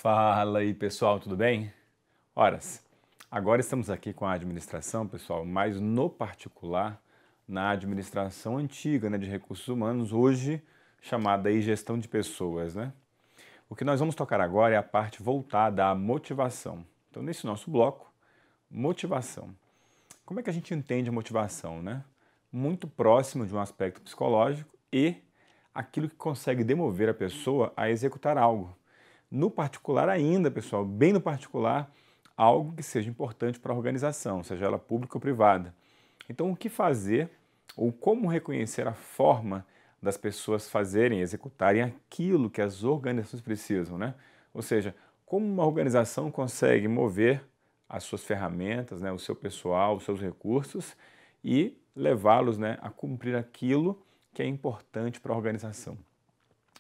Fala aí, pessoal, tudo bem? Horas, agora estamos aqui com a administração, pessoal, mas no particular na administração antiga, né, de recursos humanos, hoje chamada aí gestão de pessoas, né? O que nós vamos tocar agora é a parte voltada à motivação. Então, nesse nosso bloco, motivação. Como é que a gente entende a motivação, né? Muito próximo de um aspecto psicológico e aquilo que consegue demover a pessoa a executar algo. No particular ainda, pessoal, bem no particular, algo que seja importante para a organização, seja ela pública ou privada. Então, o que fazer ou como reconhecer a forma das pessoas fazerem, executarem aquilo que as organizações precisam, né? Ou seja, como uma organização consegue mover as suas ferramentas, né, o seu pessoal, os seus recursos e levá-los, né, a cumprir aquilo que é importante para a organização.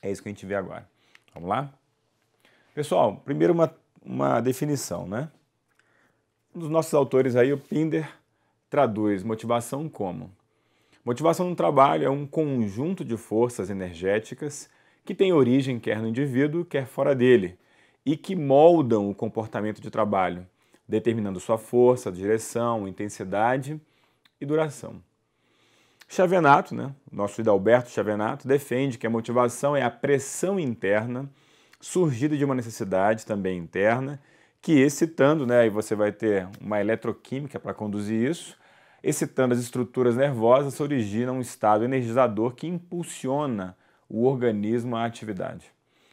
É isso que a gente vê agora. Vamos lá? Pessoal, primeiro uma definição, né? Um dos nossos autores aí, o Pinder, traduz motivação como: motivação no trabalho é um conjunto de forças energéticas que tem origem quer no indivíduo, quer fora dele, e que moldam o comportamento de trabalho, determinando sua força, direção, intensidade e duração. Chavenato, né, nosso Hidalberto Chavenato, defende que a motivação é a pressão interna surgida de uma necessidade também interna, que excitando, né, aí você vai ter uma eletroquímica para conduzir isso, excitando as estruturas nervosas, origina um estado energizador que impulsiona o organismo à atividade,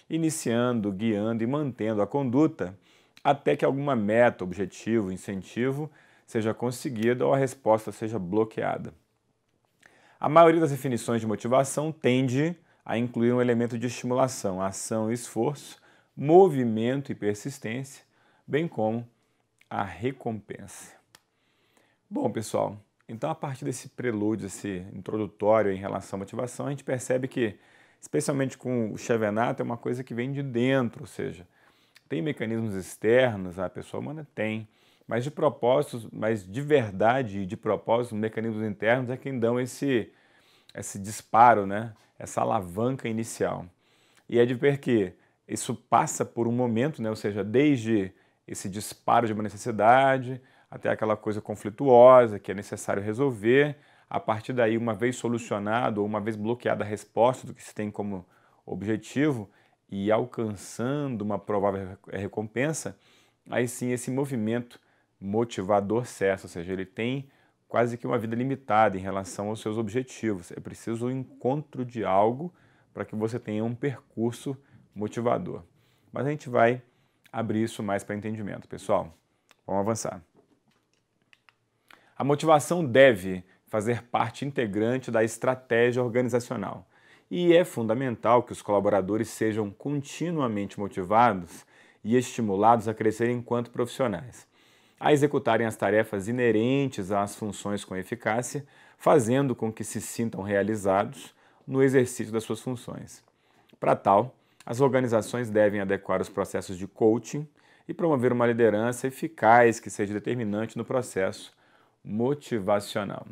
iniciando, guiando e mantendo a conduta até que alguma meta, objetivo, incentivo seja conseguida ou a resposta seja bloqueada. A maioria das definições de motivação tende a incluir um elemento de estimulação, ação e esforço, movimento e persistência, bem como a recompensa. Bom, pessoal, então a partir desse prelúdio, esse introdutório em relação à motivação, a gente percebe que, especialmente com o Chavenato, é uma coisa que vem de dentro, ou seja, tem mecanismos externos, a pessoa humana tem, mas de propósitos, mas de verdade e de propósitos, mecanismos internos é quem dão esse disparo, né? Essa alavanca inicial. E é de ver que isso passa por um momento, né? Ou seja, desde esse disparo de uma necessidade até aquela coisa conflituosa que é necessário resolver. A partir daí, uma vez solucionado ou uma vez bloqueada a resposta do que se tem como objetivo e alcançando uma provável recompensa, aí sim esse movimento motivador cessa, ou seja, ele tem quase que uma vida limitada em relação aos seus objetivos. É preciso o encontro de algo para que você tenha um percurso motivador. Mas a gente vai abrir isso mais para entendimento, pessoal. Vamos avançar. A motivação deve fazer parte integrante da estratégia organizacional e é fundamental que os colaboradores sejam continuamente motivados e estimulados a crescer enquanto profissionais, a executarem as tarefas inerentes às funções com eficácia, fazendo com que se sintam realizados no exercício das suas funções. Para tal, as organizações devem adequar os processos de coaching e promover uma liderança eficaz que seja determinante no processo motivacional.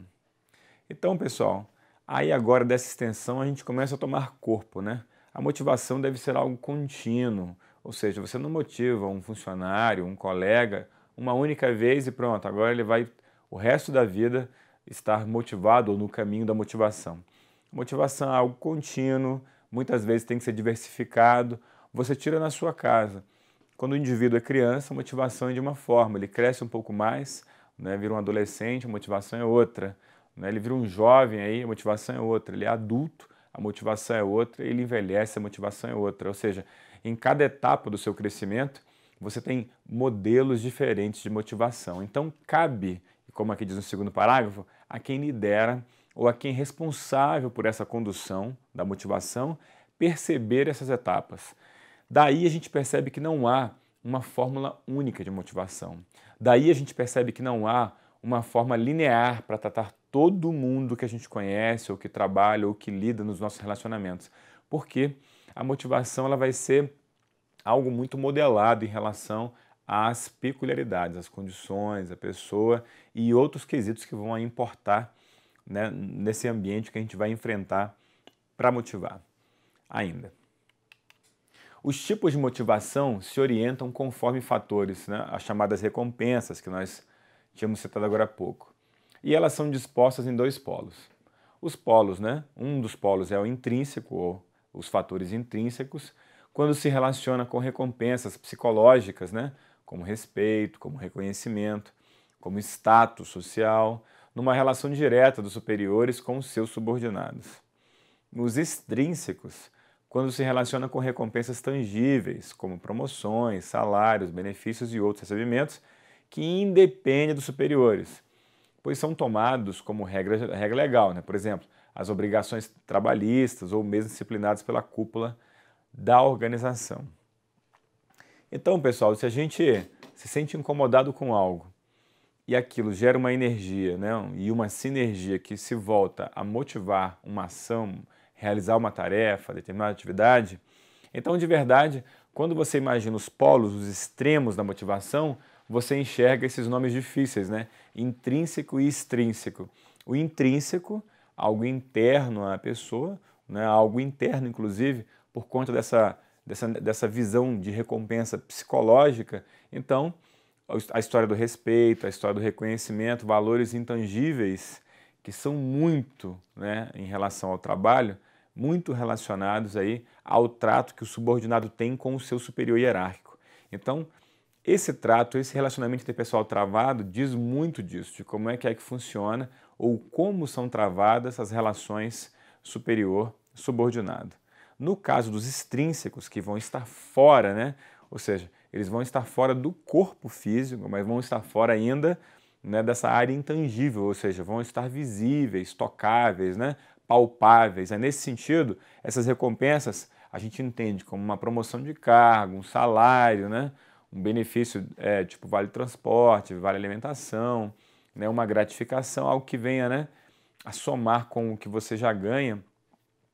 Então, pessoal, aí agora dessa extensão a gente começa a tomar corpo, né? A motivação deve ser algo contínuo, ou seja, você não motiva um funcionário, um colega, uma única vez e pronto, agora ele vai o resto da vida estar motivado ou no caminho da motivação. Motivação é algo contínuo, muitas vezes tem que ser diversificado. Você tira na sua casa. Quando o indivíduo é criança, a motivação é de uma forma, ele cresce um pouco mais, né, vira um adolescente, a motivação é outra. Né, ele vira um jovem, aí, a motivação é outra. Ele é adulto, a motivação é outra. Ele envelhece, a motivação é outra. Ou seja, em cada etapa do seu crescimento, você tem modelos diferentes de motivação. Então, cabe, como aqui diz no segundo parágrafo, a quem lidera ou a quem é responsável por essa condução da motivação, perceber essas etapas. Daí a gente percebe que não há uma fórmula única de motivação. Daí a gente percebe que não há uma forma linear para tratar todo mundo que a gente conhece, ou que trabalha, ou que lida nos nossos relacionamentos. Porque a motivação ela vai ser algo muito modelado em relação às peculiaridades, às condições, a pessoa e outros quesitos que vão importar, né, nesse ambiente que a gente vai enfrentar para motivar ainda. Os tipos de motivação se orientam conforme fatores, né? As chamadas recompensas, que nós tínhamos citado agora há pouco. E elas são dispostas em dois polos. Os polos, né? Um dos polos é o intrínseco, ou os fatores intrínsecos, quando se relaciona com recompensas psicológicas, né? Como respeito, como reconhecimento, como status social, numa relação direta dos superiores com os seus subordinados. Os extrínsecos, quando se relaciona com recompensas tangíveis, como promoções, salários, benefícios e outros recebimentos, que independem dos superiores, pois são tomados como regra legal, né? Por exemplo, as obrigações trabalhistas ou mesmo disciplinadas pela cúpula da organização. Então, pessoal, se a gente se sente incomodado com algo e aquilo gera uma energia, né? E uma sinergia que se volta a motivar uma ação, realizar uma tarefa, determinada atividade, então, de verdade, quando você imagina os polos, os extremos da motivação, você enxerga esses nomes difíceis, né? Intrínseco e extrínseco. O intrínseco, algo interno à pessoa, né? Algo interno, inclusive, por conta dessa visão de recompensa psicológica. Então, a história do respeito, a história do reconhecimento, valores intangíveis que são muito, né, em relação ao trabalho, muito relacionados aí ao trato que o subordinado tem com o seu superior hierárquico. Então, esse trato, esse relacionamento interpessoal travado diz muito disso, de como é que funciona ou como são travadas as relações superior-subordinado. No caso dos extrínsecos, que vão estar fora, né? Ou seja, eles vão estar fora do corpo físico, mas vão estar fora ainda, né, dessa área intangível, ou seja, vão estar visíveis, tocáveis, né, palpáveis. Nesse sentido, essas recompensas a gente entende como uma promoção de cargo, um salário, né, um benefício tipo vale transporte, vale alimentação, né, uma gratificação, algo que venha, né, a somar com o que você já ganha.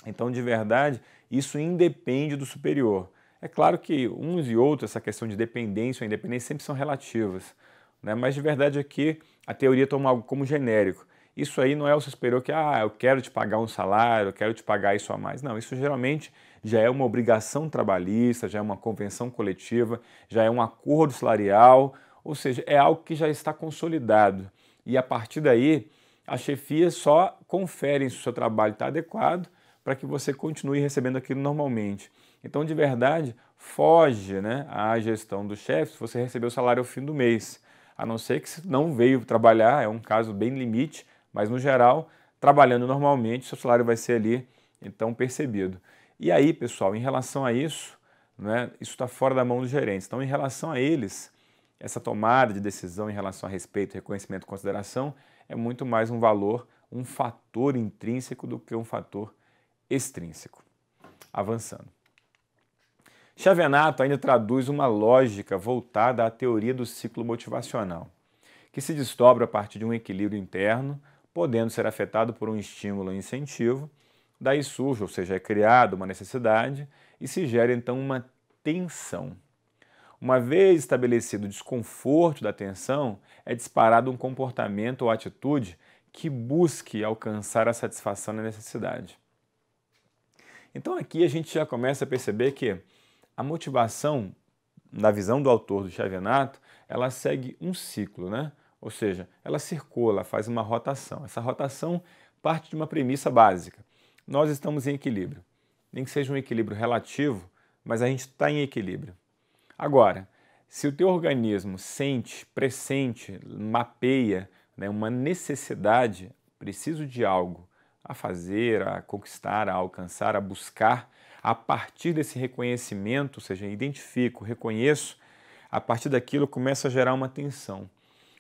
Então, de verdade, isso independe do superior. É claro que uns e outros, essa questão de dependência ou independência sempre são relativas, né? Mas de verdade aqui a teoria toma algo como genérico. Isso aí não é o seu superior que, eu quero te pagar um salário, eu quero te pagar isso a mais. Não, isso geralmente já é uma obrigação trabalhista, já é uma convenção coletiva, já é um acordo salarial, ou seja, é algo que já está consolidado. E a partir daí, a chefia só confere se o seu trabalho está adequado para que você continue recebendo aquilo normalmente. Então, de verdade, foge, né, à gestão do chefe se você recebeu o salário ao fim do mês. A não ser que se não veio trabalhar, é um caso bem limite, mas no geral, trabalhando normalmente, seu salário vai ser ali, então, percebido. E aí, pessoal, em relação a isso, né, isso está fora da mão dos gerentes. Então, em relação a eles, essa tomada de decisão em relação a respeito, reconhecimento e consideração é muito mais um valor, um fator intrínseco do que um fator extrínseco. Avançando. Xavenato ainda traduz uma lógica voltada à teoria do ciclo motivacional, que se desdobra a partir de um equilíbrio interno, podendo ser afetado por um estímulo e incentivo, daí surge, ou seja, é criada uma necessidade e se gera então uma tensão. Uma vez estabelecido o desconforto da tensão, é disparado um comportamento ou atitude que busque alcançar a satisfação da necessidade. Então aqui a gente já começa a perceber que a motivação, na visão do autor do Xavenato, ela segue um ciclo, né? Ou seja, ela circula, faz uma rotação. Essa rotação parte de uma premissa básica. Nós estamos em equilíbrio. Nem que seja um equilíbrio relativo, mas a gente está em equilíbrio. Agora, se o teu organismo sente, pressente, mapeia, né, uma necessidade, preciso de algo a fazer, a conquistar, a alcançar, a buscar, a partir desse reconhecimento, ou seja, identifico, reconheço, a partir daquilo começa a gerar uma tensão.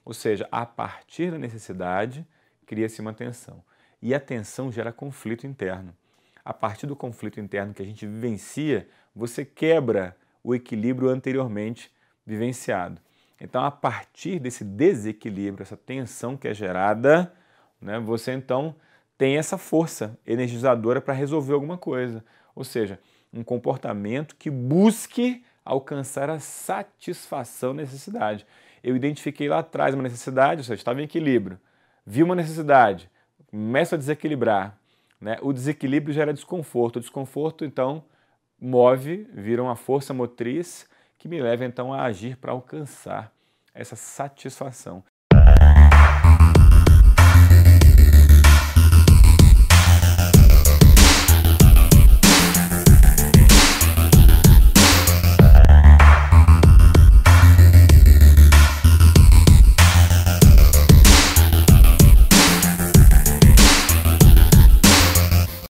Ou seja, a partir da necessidade, cria-se uma tensão. E a tensão gera conflito interno. A partir do conflito interno que a gente vivencia, você quebra o equilíbrio anteriormente vivenciado. Então, a partir desse desequilíbrio, essa tensão que é gerada, né, você então tem essa força energizadora para resolver alguma coisa. Ou seja, um comportamento que busque alcançar a satisfação da necessidade. Eu identifiquei lá atrás uma necessidade, ou seja, estava em equilíbrio. Vi uma necessidade, começo a desequilibrar, né? O desequilíbrio gera desconforto. O desconforto, então, move, vira uma força motriz que me leva então a agir para alcançar essa satisfação.